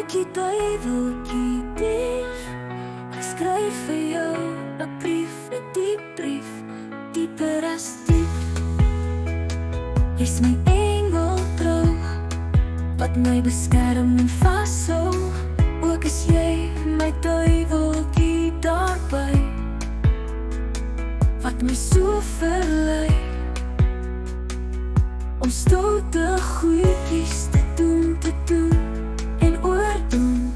Engeltjie, duiveltjie, dief, ek skryf vir jou 'n brief, 'n diep brief, dieper as diep. Jy's my engeltrou, wat my beskerm en vashou. Ook is jy my duiveltjie daarby, wat my so verlei om stoute goedjies te doen en oordoen.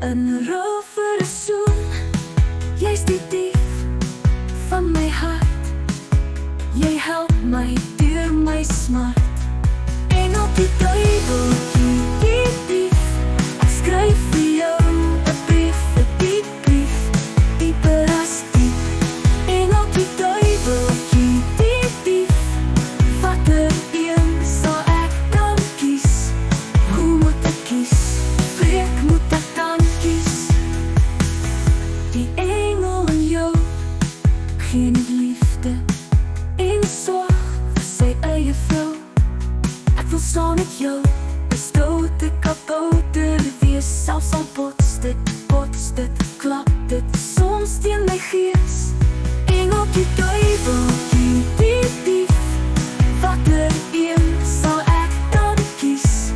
In ruil vir 'n soen, jy's die dief van my hart. Jy help my deur my smart. Engeltjie, duiveltjie, die dief, ek skryf vir jou 'n brief, 'n diep brief, dieper as diep. Engeltjie, duiveltjie, die dief, watter een sal ek dan kies? Hoe moet ek kies? Vreek moet ek dan kies? Die engel in jou gee nie liefde en sorg vir sy eie vrou. Ek wil saam met jou 'n stoute kabouter wees. Selfs al bots dit, klap dit soms teen my gees. Engeltjie, duiveltjie, die dief, watter een sal ek dan kies?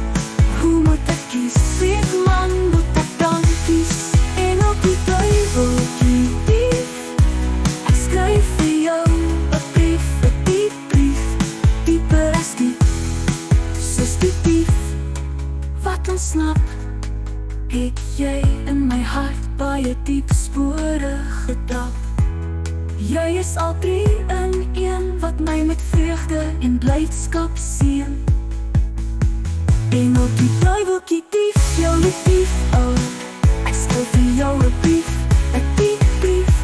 Hoe moet ek kies? Vreek man moet ek dan kies? Engeltjie, duiveltjie, dief, ek skryf vir jou 'n brief, 'n diep brief, dieper as diep. Soos die dief wat ontsnap, het jy in my hart baie diep spore getrap. Jy is al 3 in 1 wat my met vreugde en blydskap seën. Engeltjie, duiveltjie, dief, jou lief, oh. Ek skryf vir jou 'n brief, 'n diep brief,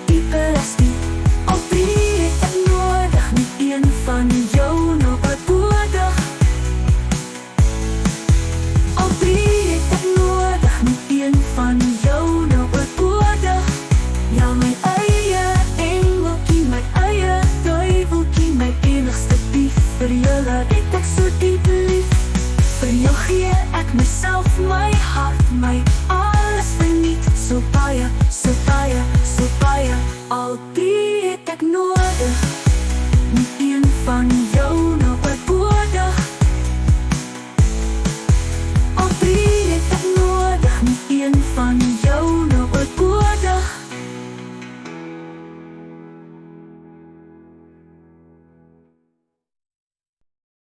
dieper as diep. Al 3 het ek nodig, nie een van jou nou oorbodig. Al 3 het ek nodig, nie een van jou nou oorbodig. Ja, my eie engeltjie, my eie duiveltjie, my enigste dief. Vir julle het ek so diep lief. Vir jou gee ek myself, my hart, my alles verniet. So baie, so baie, so baie. Al 3 het ek nodig, nie een van